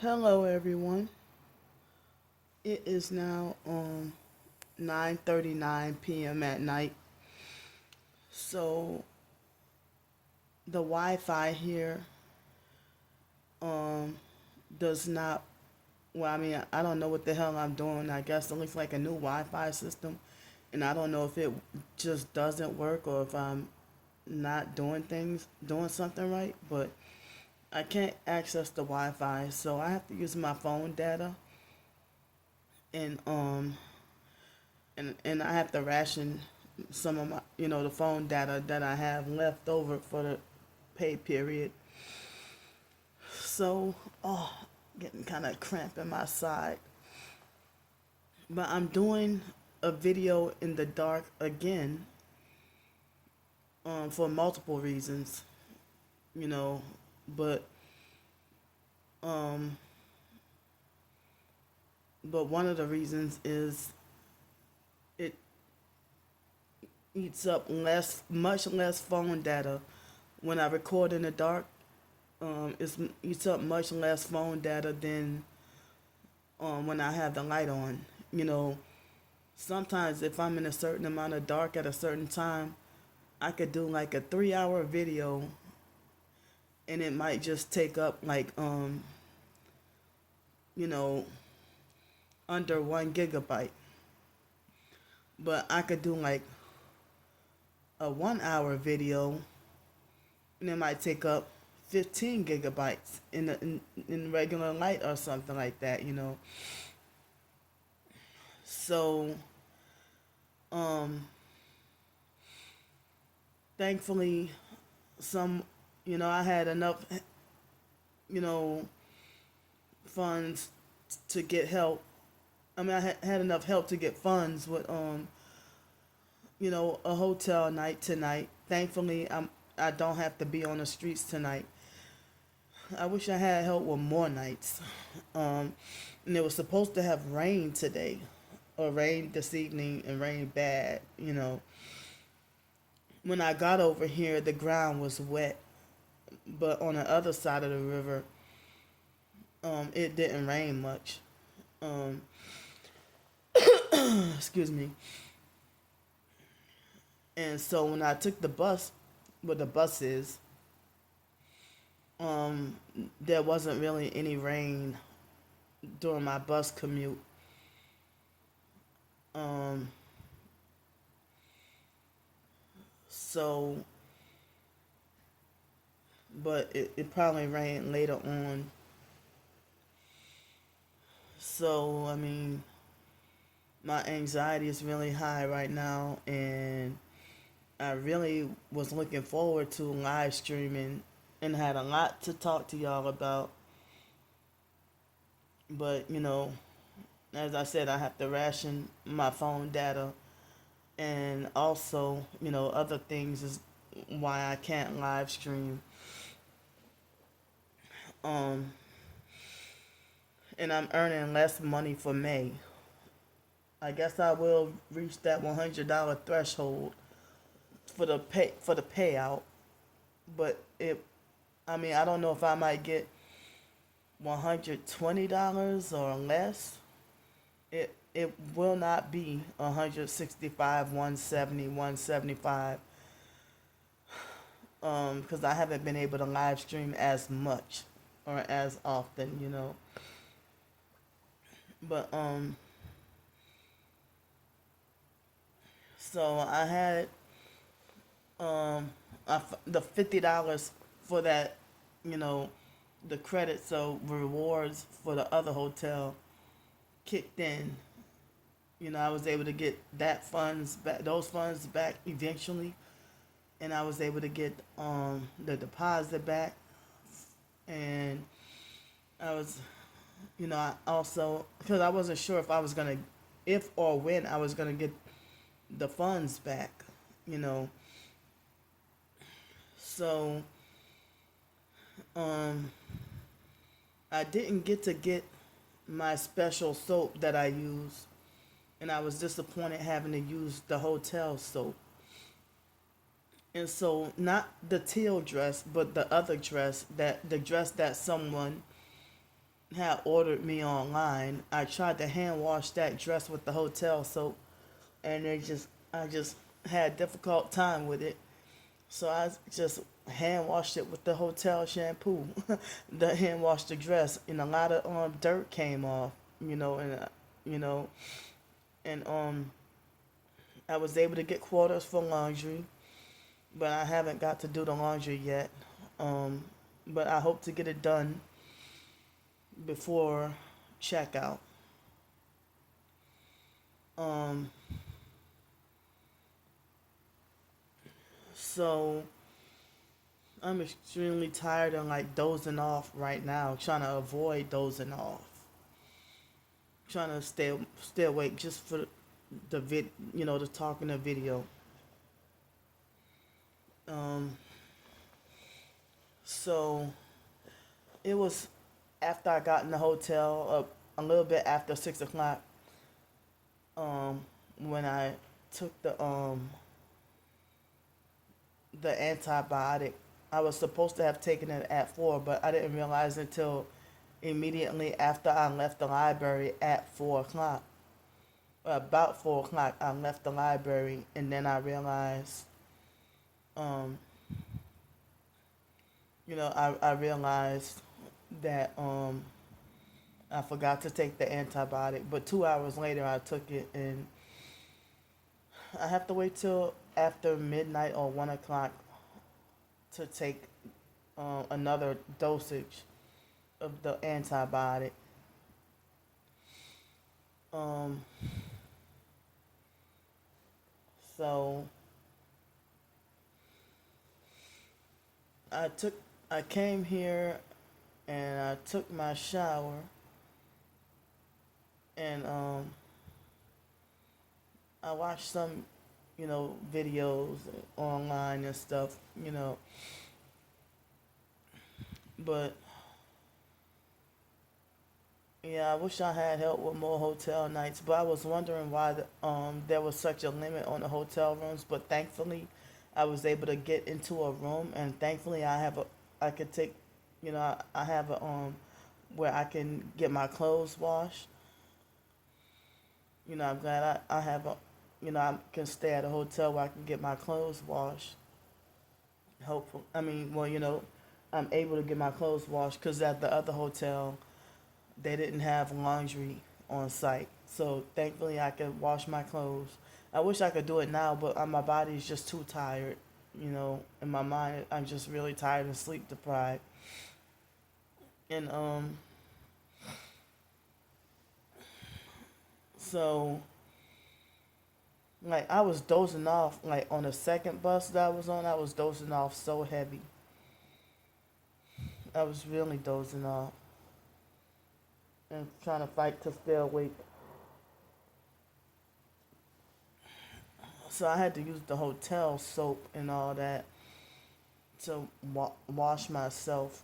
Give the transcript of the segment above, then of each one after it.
Hello, everyone. It is now 9:39 p.m. at night. So the Wi-Fi here um does not. Well, I mean, I don't know what the hell I'm doing. I guess it looks like a new Wi-Fi system, and I don't know if it just doesn't work or if I'm not doing something right. But I can't access the Wi-Fi, so I have to use my phone data, and I have to ration some of my, the phone data that I have left over for the pay period. So, oh, getting kind of cramp in my side. But I'm doing a video in the dark again, for multiple reasons, you know. But um, but one of the reasons is it eats up much less phone data when I record in the dark. It eats up much less phone data than when I have the light on. You know, sometimes if I'm in a certain amount of dark at a certain time, I could do like a 3 hour video and it might just take up like you know, under 1 gigabyte. But I could do like a 1 hour video and it might take up 15 gigabytes in regular light or something like that. So um thankfully some I had enough you know funds to get help. I mean, I had enough help to get funds with a hotel night tonight. Thankfully, I don't have to be on the streets tonight. I wish I had help with more nights. um and it was supposed to have rain today, or rain this evening, and rain bad. When I got over here, the ground was wet, but on the other side of the river, it didn't rain much. um excuse me. And so when I took the bus, where the bus is, um there wasn't really any rain during my bus commute. um so but it probably rained later on. So I mean, my anxiety is really high right now, and I really was looking forward to live streaming and had a lot to talk to y'all about. But, as I said, I have to ration my phone data, and also, other things is why I can't live stream. Um, and I'm earning less money for May. I guess I will reach that $100 threshold for the payout, but I mean, I don't know if I might get $120 or less. It will not be 165, 170, 175. Because I haven't been able to live stream as much or as often. But so I had the $50 for that, you know, the credits, so rewards for the other hotel kicked in. I was able to get those funds back eventually, and I was able to get the deposit back, and I was, I also, because I wasn't sure if or when I was gonna get the funds back, you know. So um, I didn't get my special soap that I use, and I was disappointed having to use the hotel soap. And so, not the teal dress, but the other dress, that the dress that someone had ordered me online. I tried to hand wash that dress with the hotel soap, and I just had a difficult time with it. So I just hand washed it with the hotel shampoo. The hand washed the dress, and a lot of dirt came off. You know, and I was able to get quarters for laundry, but I haven't got to do the laundry yet. Um, but I hope to get it done before checkout. Um, so I'm extremely tired and like dozing off right now, trying to avoid dozing off, trying to stay awake just for the talk in the video. Um, so it was after I got in the hotel, a little bit after 6 o'clock, when I took the antibiotic. I was supposed to have taken it at 4, but I didn't realize until immediately after I left the library at 4 o'clock. About 4 o'clock, I left the library, and then I realized, um, I realized that I forgot to take the antibiotic. But 2 hours later, I took it, and I have to wait till after midnight or 1 o'clock to take another dosage of the antibiotic. Um, so I took, I came here and I took my shower and I watched some, videos online and stuff, but yeah, I wish I had help with more hotel nights, but I was wondering why there was such a limit on the hotel rooms. But thankfully, I was able to get into a room, and thankfully, I could take, I have a where I can get my clothes washed. I'm glad I have I can stay at a hotel where I can get my clothes washed. Hopeful. I mean, well, I'm able to get my clothes washed because at the other hotel they didn't have laundry on site. So thankfully, I could wash my clothes. I wish I could do it now, but my body is just too tired. In my mind, I'm just really tired and sleep deprived. And so like I was dozing off. Like on the second bus that I was on, I was dozing off so heavy. I was really dozing off and trying to fight to stay awake. So I had to use the hotel soap and all that to wash myself,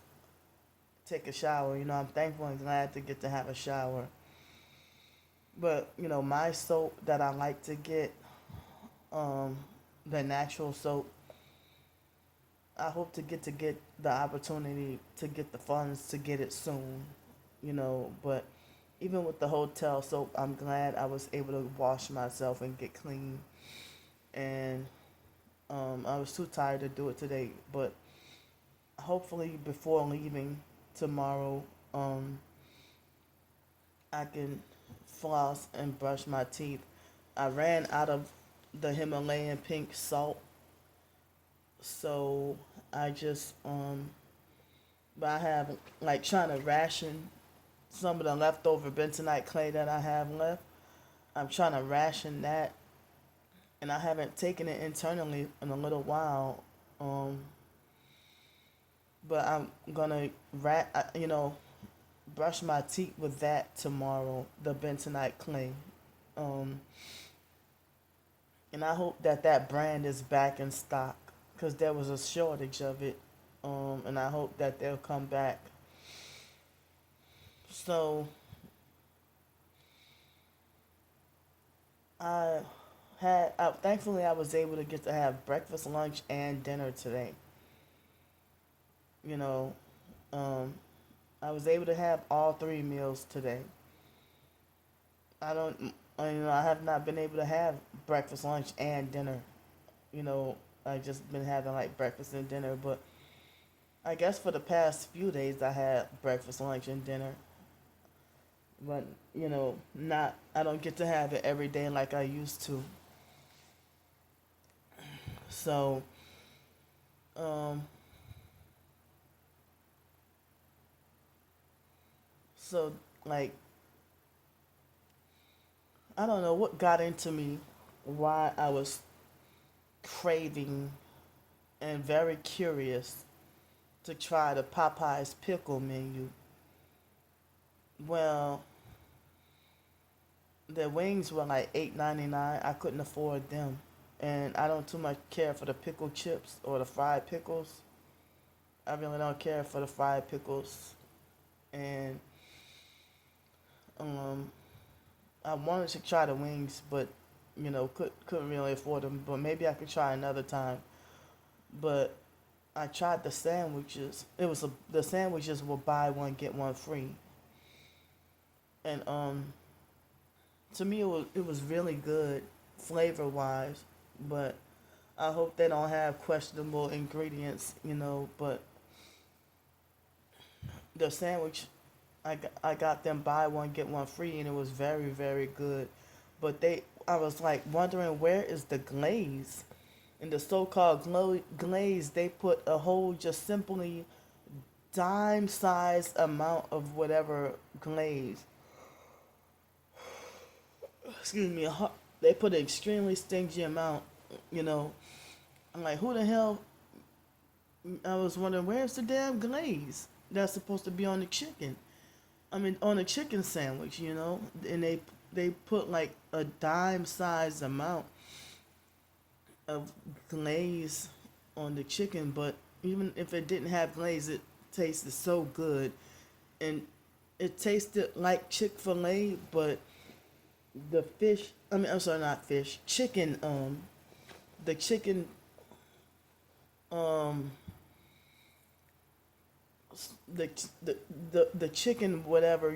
take a shower. I'm thankful and glad to get to have a shower. But my soap that I like to get, um, the natural soap. I hope to get the opportunity to get the funds to get it soon. But even with the hotel soap, I'm glad I was able to wash myself and get clean. And I was too tired to do it today, but hopefully before leaving tomorrow, um, I can floss and brush my teeth. I ran out of the Himalayan pink salt, so I just but I have like trying to ration some of the leftover bentonite clay that I have left. I'm trying to ration that, and I haven't taken it internally in a little while. Um, but I'm gonna brush my teeth with that tomorrow, the bentonite clay. Um, and I hope that that brand is back in stock because there was a shortage of it. And I hope that they'll come back. So I thankfully I was able to get to have breakfast, lunch, and dinner today. You know, um, I was able to have all three meals today. I don't, I have not been able to have breakfast, lunch, and dinner. You know, I just been having like breakfast and dinner, but I guess for the past few days I had breakfast, lunch, and dinner. But not I don't get to have it every day like I used to. So, um, so like I don't know what got into me, why I was craving and very curious to try the Popeyes pickle menu. Well, the wings were like $8.99. I couldn't afford them, and I don't too much care for the pickle chips or the fried pickles. I really don't care for the fried pickles, and um, I wanted to try the wings, but couldn't really afford them. But maybe I could try another time. But I tried the sandwiches. The sandwiches were buy one get one free, and to me it was really good flavor wise. But I hope they don't have questionable ingredients, But the sandwich, I got them buy one get one free, and it was very very good. But I was like wondering where is the glaze? In the so-called glaze, they put a whole just simply dime-sized amount of whatever glaze. Excuse me. They put an extremely stingy amount. You know, I'm like, who the hell? I was wondering where's the damn glaze that's supposed to be on the chicken. I mean, on a chicken sandwich. And they put like a dime-sized amount of glaze on the chicken, but even if it didn't have glaze, it tasted so good, and it tasted like Chick-fil-A, but the fish. I mean, I'm sorry, not fish. Chicken. The chicken. Um, the the chicken, whatever.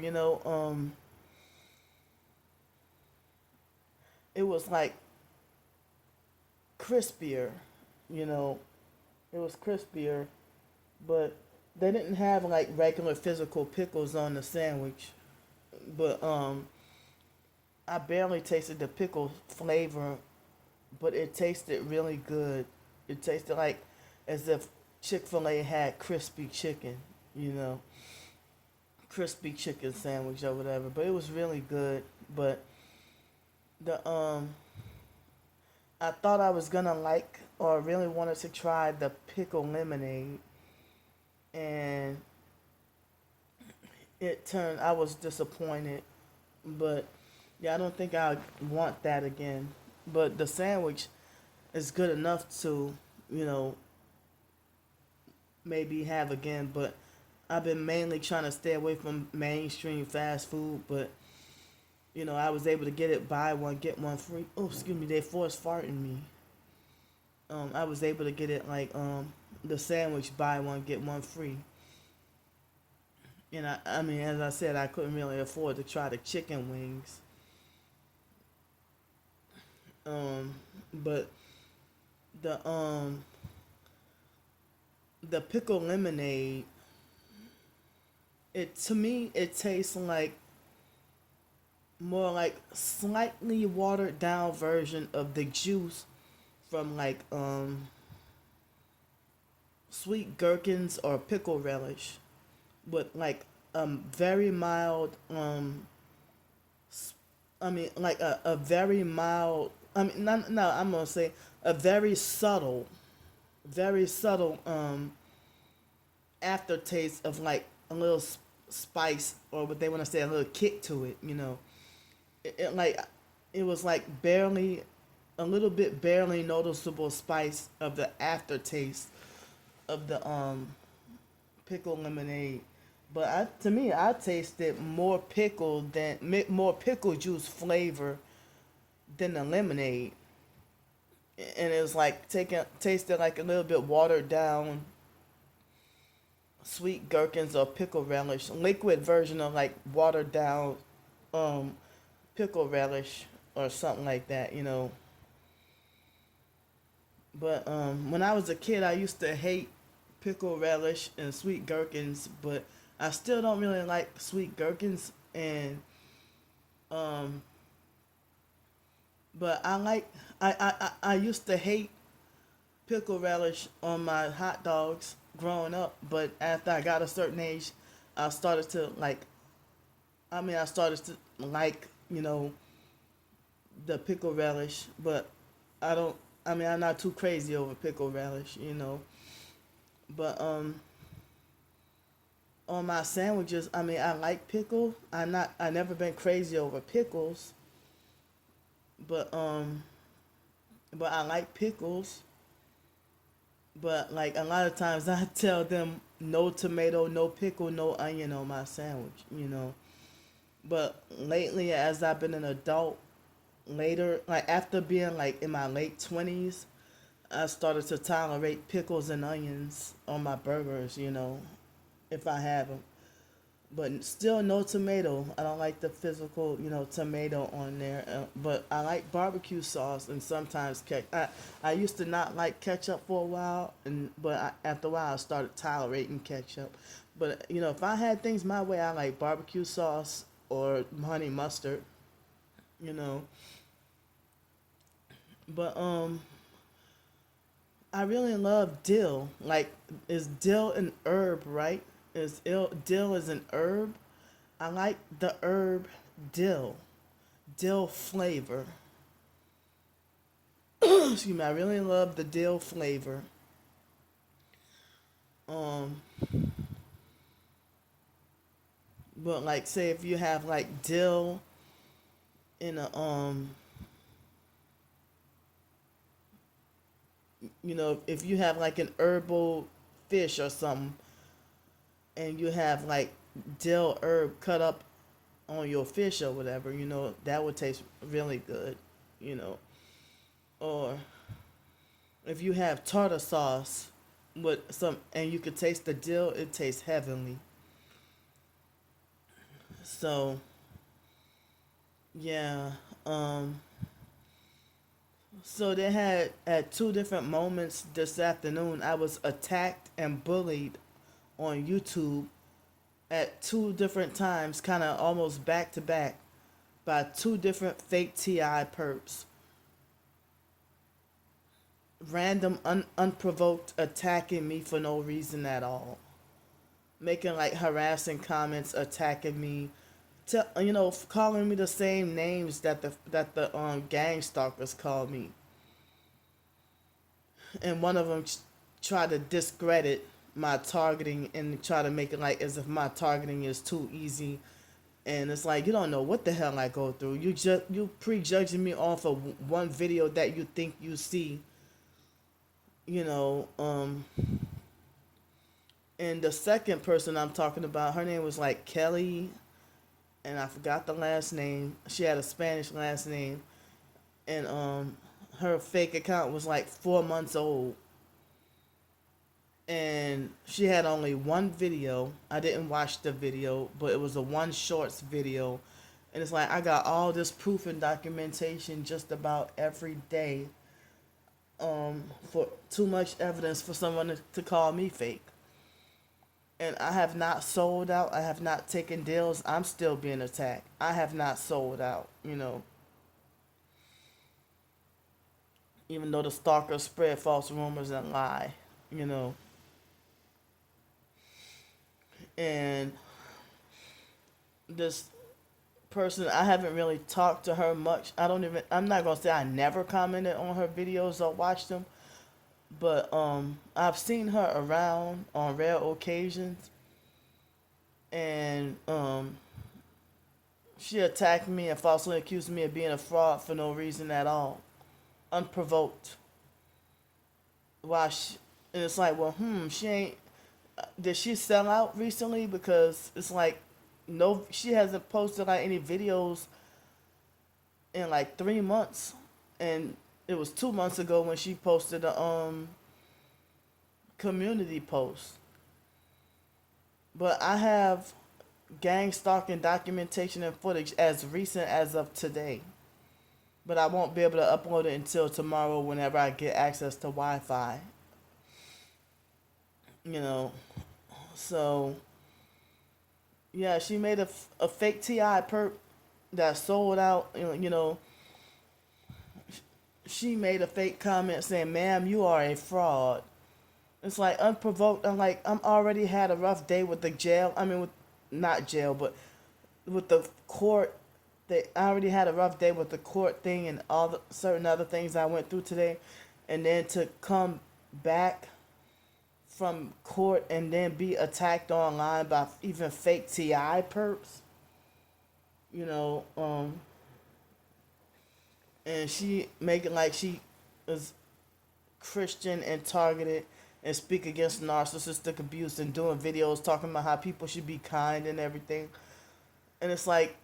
It was like crispier. You know, it was crispier, but they didn't have like regular physical pickles on the sandwich. But I barely tasted the pickle flavor, but it tasted really good. It tasted like as if Chick-fil-A had crispy chicken, you know, crispy chicken sandwich or whatever. But it was really good. But the I thought I was gonna like or really wanted to try the pickle lemonade, and I was disappointed. But yeah, I don't think I want that again. But the sandwich is good enough to, you know, maybe have again. But I've been mainly trying to stay away from mainstream fast food. But I was able to get it buy one get one free. Oh, excuse me, they forced farting me. I was able to get it like the sandwich buy one get one free. And I mean, as I said, I couldn't really afford to try the chicken wings. Um, but the the pickle lemonade, it to me it tastes like more like slightly watered down version of the juice from like sweet gherkins or pickle relish, with like very mild I mean like a very mild, I mean no, I'm gonna say a very subtle aftertaste of like a little spice, or what they want to say, a little kick to it. Like it was like barely a little bit barely noticeable spice of the aftertaste of the pickle lemonade. But to me, I tasted more pickle juice flavor than the lemonade, and it was like taking tasted like a little bit watered down sweet gherkins or pickle relish, liquid version of like watered down um pickle relish or something like that, But when I was a kid, I used to hate pickle relish and sweet gherkins, but I still don't really like sweet gherkins. And um, but I used to hate pickle relish on my hot dogs growing up. But after I got a certain age, I started to like. I started to like the pickle relish, but I don't. I'm not too crazy over pickle relish. But on my sandwiches, I like pickle. I never been crazy over pickles, but I like pickles. But like a lot of times I tell them no tomato, no pickle, no onion on my sandwich. But lately, as I've been an adult, later, like after being like in my late 20s, I started to tolerate pickles and onions on my burgers, if I have them. But still no tomato. I don't like the physical, tomato on there. But I like barbecue sauce and sometimes ketchup. I used to not like ketchup for a while, after a while I started tolerating ketchup. But if I had things my way, I like barbecue sauce or honey mustard. You know, but I really love dill. Like, is dill an herb, right? Dill is an herb? I like the herb dill, dill flavor. Excuse me. I really love the dill flavor. Um, but like, say if you have like dill in a if you have like an herbal fish or something, and you have like dill herb cut up on your fish or whatever, that would taste really good, you know. Or if you have tartar sauce with some, and you could taste the dill, it tastes heavenly. So yeah, um, so they had at two different moments this afternoon. I was attacked and bullied on YouTube at two different times, kind of almost back to back, by two different fake TI perps. Random, unprovoked attacking me for no reason at all. Making like harassing comments, attacking me, calling me the same names that the gang stalkers call me. And one of them tried to discredit my targeting and try to make it like as if my targeting is too easy. And it's like, you don't know what the hell I go through. You prejudging me off of one video that you think you see, you know. And the second person I'm talking about, her name was like Kelly, and I forgot the last name. She had a Spanish last name, and her fake account was like 4 months old, and she had only one video. I didn't watch the video, but it was a one shorts video, and it's like I got all this proof and documentation just about every day. For too much evidence for someone to call me fake. And I have not sold out. I have not taken deals. I'm still being attacked. I have not sold out. Even though the stalkers spread false rumors and lie, you know. And this person, I haven't really talked to her much. I'm not going to say I never commented on her videos or watched them, but I've seen her around on rare occasions, and she attacked me and falsely accused me of being a fraud for no reason at all, unprovoked. Why? And it's like, well, she ain't. Did she sell out recently? Because it's like, no, she hasn't posted like any videos in like 3 months, and it was 2 months ago when she posted a community post. But I have gang stalking documentation and footage as recent as of today. But I won't be able to upload it until tomorrow whenever I get access to Wi-Fi. You know, so yeah, she made a fake TI perp that sold out. She made a fake comment saying, "Ma'am, you are a fraud." It's like unprovoked. I'm like, I'm already had a rough day with the jail. I mean, with not jail, but with the court. I already had a rough day with the court thing and all the certain other things I went through today, and then to come back from court and then be attacked online by even fake TI perps. You know, and she making like she is Christian and targeted and speak against narcissistic abuse and doing videos talking about how people should be kind and everything. And it's like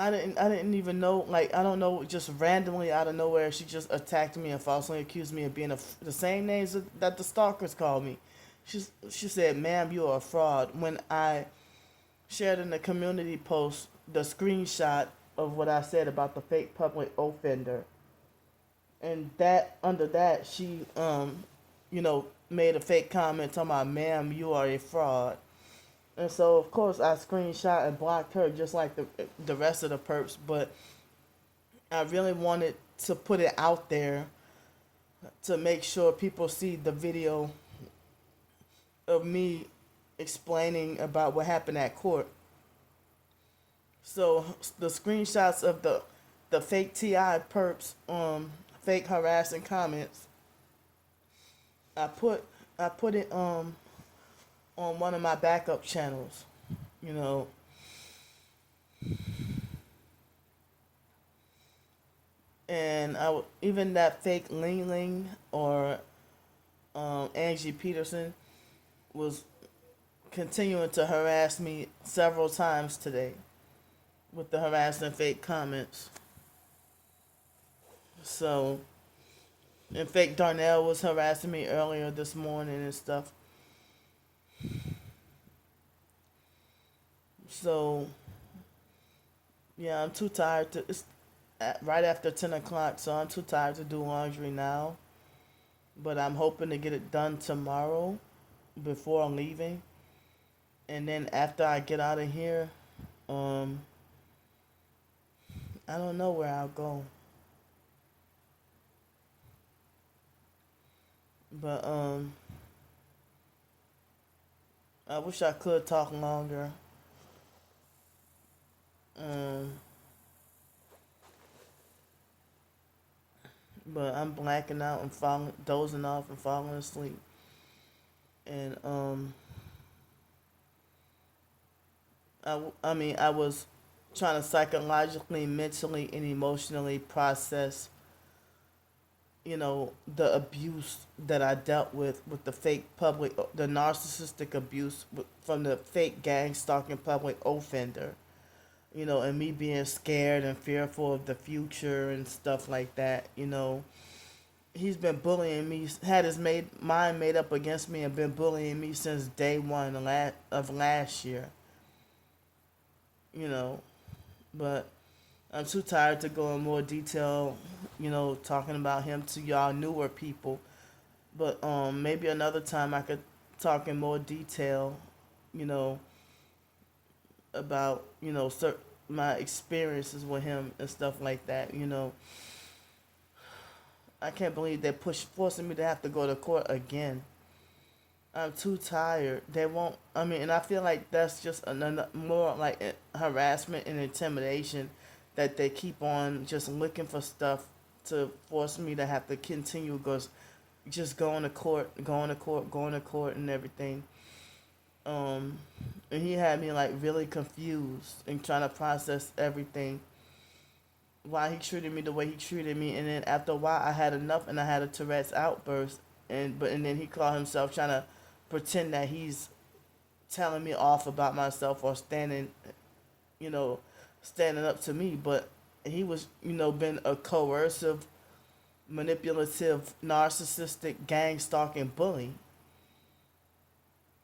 I didn't even know, like, I don't know, just randomly out of nowhere she just attacked me and falsely accused me of being the same names that the stalkers called me. She said, "Ma'am, you are a fraud." When I shared in the community post the screenshot of what I said about the fake public offender, and that under that she made a fake comment talking about, "Ma'am, you are a fraud." And so of course I screenshot and blocked her just like the rest of the perps, but I really wanted to put it out there to make sure people see the video of me explaining about what happened at court. So the screenshots of the fake TI perps, fake harassing comments, I put it on one of my backup channels, you know, and even that fake Ling Ling or Angie Peterson was continuing to harass me several times today with the harassing fake comments. So, and fake Darnell was harassing me earlier this morning and stuff. So, yeah, I'm too tired to. It's right after 10 o'clock, so I'm too tired to do laundry now. But I'm hoping to get it done tomorrow before leaving. And then after I get out of here, um, I don't know where I'll go. But I wish I could talk longer. Um, but I'm blacking out and falling, dozing off and falling asleep. And I mean, I was trying to psychologically, mentally, and emotionally process, the abuse that I dealt with the fake public, the narcissistic abuse from the fake gang stalking public offender, and me being scared and fearful of the future and stuff like that. He's been bullying me, had his mind made up against me, and been bullying me since day one of last year. You know, but I'm too tired to go in more detail, talking about him to y'all newer people. But maybe another time I could talk in more detail, you know, about my experiences with him and stuff like that. I can't believe they're forcing me to have to go to court again. I'm too tired. They won't. I mean, and I feel like that's just another more like harassment and intimidation that they keep on just looking for stuff to force me to have to continue goes just going to court, going to court, going to court, and everything. Um, and he had me like really confused and trying to process everything. Why he treated me the way he treated me, and then after a while, I had enough, and I had a Tourette's outburst, and then he called himself trying to pretend that he's telling me off about myself or you know, standing up to me, but he was, been a coercive, manipulative, narcissistic, gang stalking bully.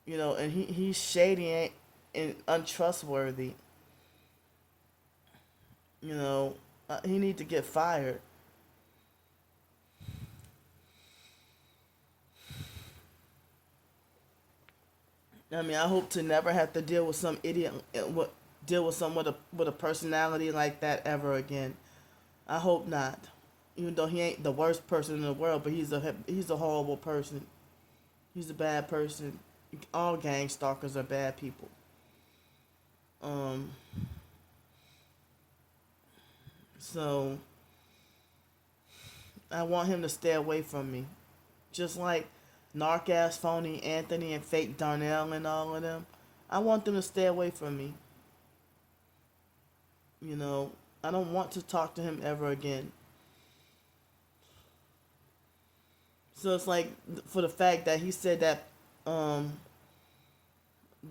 And he's shady and untrustworthy. You know, he need to get fired. I mean, I hope to never have to deal with some idiot, deal with someone with a personality like that ever again. I hope not. Even though he ain't the worst person in the world, but he's a horrible person. He's a bad person. All gang stalkers are bad people. Um, so I want him to stay away from me. Just like narc ass phony Anthony and fake Darnell and all of them. I want them to stay away from me. You know, I don't want to talk to him ever again. So it's like for the fact that he said um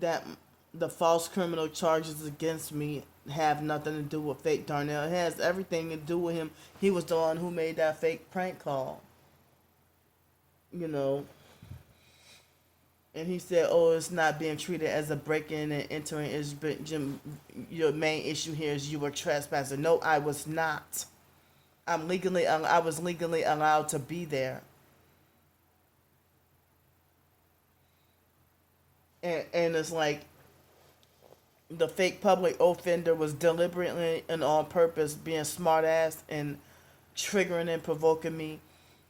that the false criminal charges against me have nothing to do with fake Darnell. It has everything to do with him. He was the one who made that fake prank call. You know, and he said, "Oh, it's not being treated as a break-in and entering. Your main issue here is you were trespassing." No, I was not. I was legally allowed to be there, and it's like the fake public offender was deliberately and on purpose being smart ass and triggering and provoking me,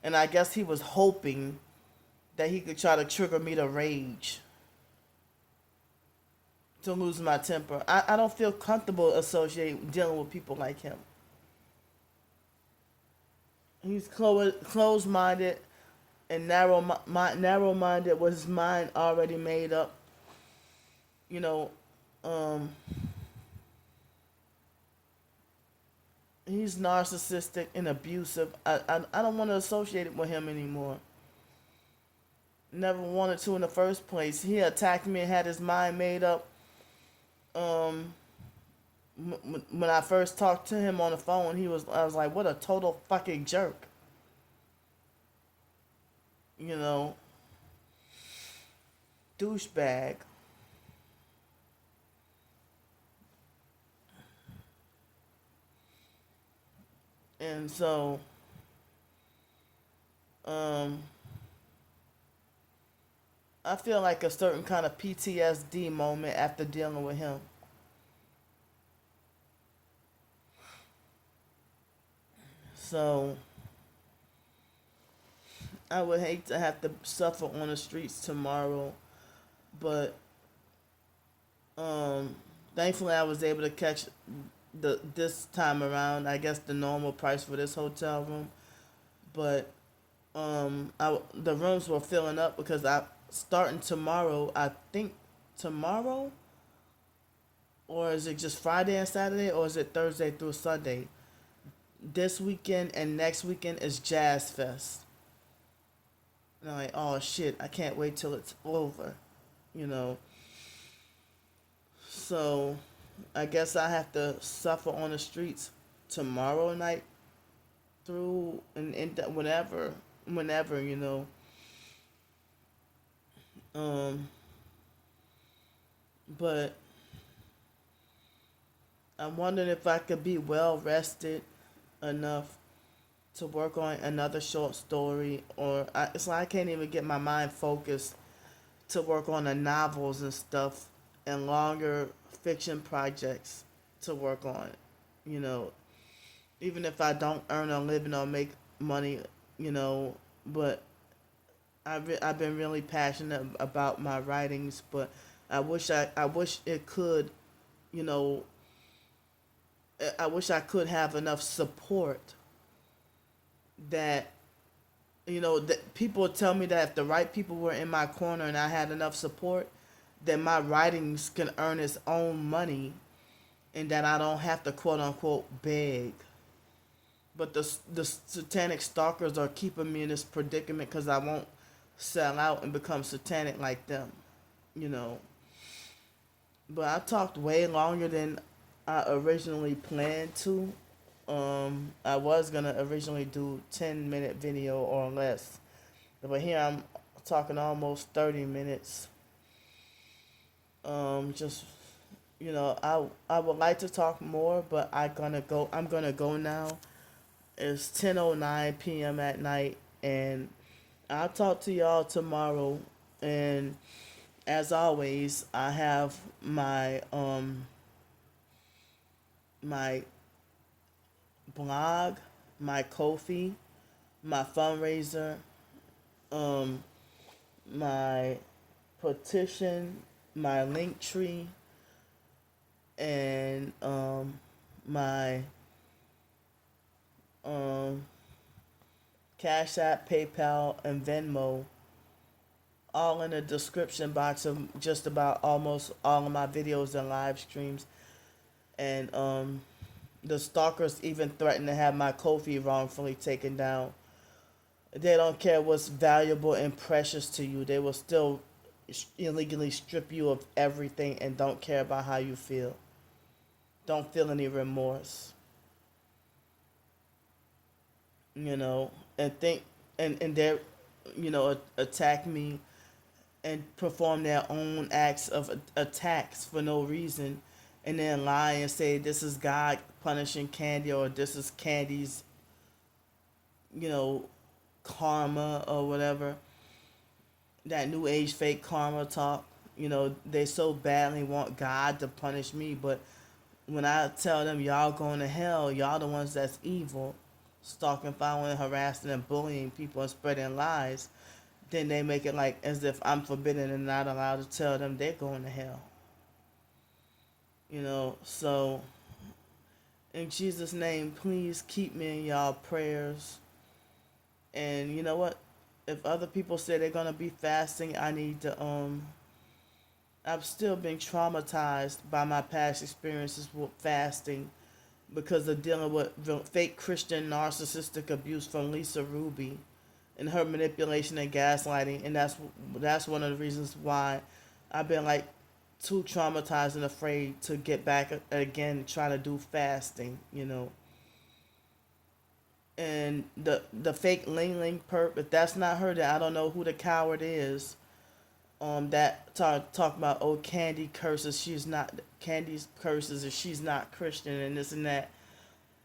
and I guess he was hoping that he could try to trigger me to rage, to lose my temper. I don't feel comfortable associating dealing with people like him. He's closed minded and narrow minded with his mind already made up. You know, um, he's narcissistic and abusive. I don't want to associate it with him anymore. Never wanted to in the first place. He attacked me and had his mind made up. Um, when I first talked to him on the phone, I was like, what a total fucking jerk. You know, douchebag. And so, um, I feel like a certain kind of PTSD moment after dealing with him. So, I would hate to have to suffer on the streets tomorrow, but um, thankfully I was able to catch this time around. I guess the normal price for this hotel room, but the rooms were filling up because I starting tomorrow. I think tomorrow, or is it just Friday and Saturday, or is it Thursday through Sunday? This weekend and next weekend is Jazz Fest. And I'm like, oh shit, I can't wait till it's over, you know. So I guess I have to suffer on the streets tomorrow night through and whenever, you know. Um, but I'm wondering if I could be well rested enough to work on another short story, it's like I can't even get my mind focused to work on the novels and stuff and longer fiction projects to work on. You know, even if I don't earn a living or make money, you know, but I've been really passionate about my writings, but I wish it could, you know, I wish I could have enough support that that people tell me that if the right people were in my corner and I had enough support, then my writings can earn its own money and that I don't have to quote unquote beg. But the satanic stalkers are keeping me in this predicament because I won't sell out and become satanic like them, you know. But I talked way longer than I originally planned to. I was gonna originally do 10-minute video or less, but here I'm talking almost 30 minutes. Just I would like to talk more, but I'm gonna go now. It's 10:09 p.m. at night, and I'll talk to y'all tomorrow. And as always, I have my blog, my Kofi, my fundraiser, um, my petition, my link tree, and my um, Cash App, PayPal, and Venmo, all in the description box of just about almost all of my videos and live streams. And the stalkers even threatened to have my Kofi wrongfully taken down. They don't care what's valuable and precious to you. They will still illegally strip you of everything and don't care about how you feel. Don't feel any remorse. You know, and think and they attack me and perform their own acts of attacks for no reason, and then lie and say this is God punishing Candy, or this is Candy's, you know, karma or whatever. That new age fake karma talk. They so badly want God to punish me, but when I tell them y'all going to hell, y'all the ones that's evil, stalking, following, harassing, and bullying people and spreading lies, then they make it like as if I'm forbidden and not allowed to tell them they're going to hell. So in Jesus' name, please keep me in y'all prayers. And you know what? If other people say they're gonna be fasting, I need to I've still been traumatized by my past experiences with fasting because of dealing with the fake Christian narcissistic abuse from Lisa Ruby and her manipulation and gaslighting, and that's one of the reasons why I've been like too traumatized and afraid to get back again trying to do fasting. And the fake Ling Ling perp, if that's not her, then I don't know who the coward is. That talk about, oh, Candy curses, she's not, Candy's curses, and she's not Christian, and this and that.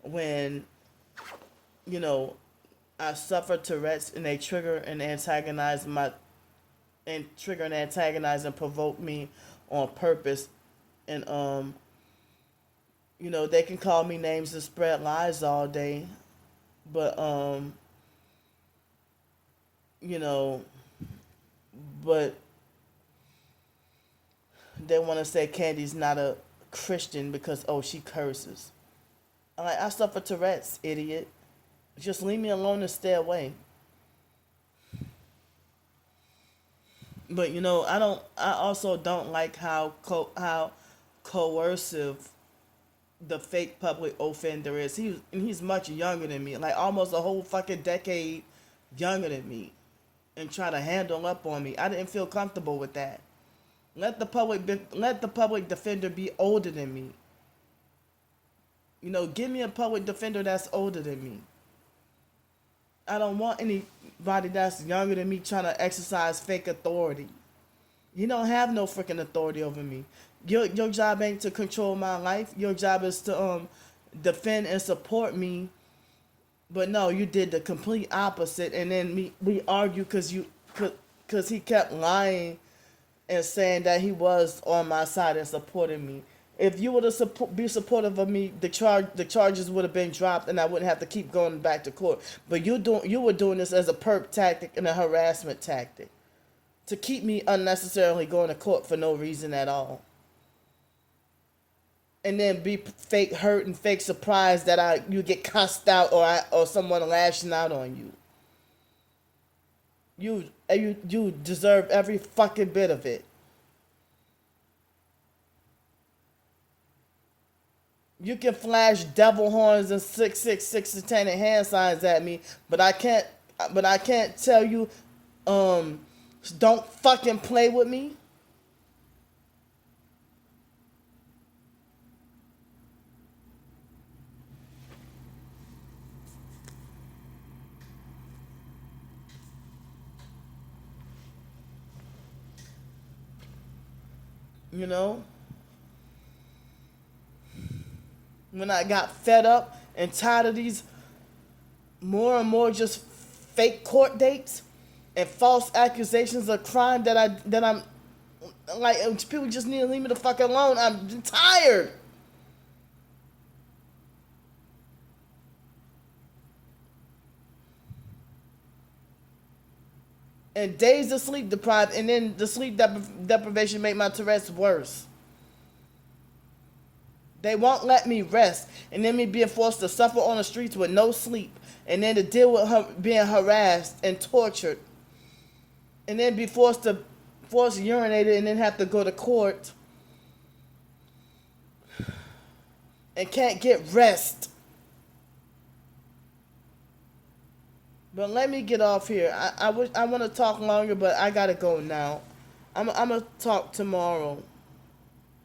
When you know I suffer Tourette's, and they trigger and antagonize and provoke me on purpose, and they can call me names and spread lies all day, but you know, but they want to say Candy's not a Christian because, oh, she curses. I suffer Tourette's, idiot. Just leave me alone and stay away. But I also don't like how coercive the fake public offender is. He's much younger than me, like almost a whole fucking decade younger than me, and try to handle up on me. I didn't feel comfortable with that. Let the public defender be older than me. Give me a public defender that's older than me. I don't want anybody that's younger than me trying to exercise fake authority. You don't have no freaking authority over me. Your job ain't to control my life. Your job is to defend and support me. But no, you did the complete opposite, and then we argue because he kept lying and saying that he was on my side and supporting me. If you were to be supportive of me, the charges would have been dropped, and I wouldn't have to keep going back to court. But you were doing this as a perp tactic and a harassment tactic to keep me unnecessarily going to court for no reason at all, and then be fake hurt and fake surprised that you get cussed out, or someone lashing out on you. You deserve every fucking bit of it. You can flash devil horns and 666 satanic hand signs at me, but I can't. But I can't tell you, don't fucking play with me. You know, when I got fed up and tired of these more and more just fake court dates and false accusations of crime that I'm like, people just need to leave me the fuck alone. I'm tired. And days of sleep deprived, and then the sleep deprivation made my Tourette's worse. They won't let me rest, and then me being forced to suffer on the streets with no sleep, and then to deal with her being harassed and tortured, and then be forced urinated, and then have to go to court, and can't get rest. But let me get off here. I want to talk longer, but I gotta go now. I'm gonna talk tomorrow.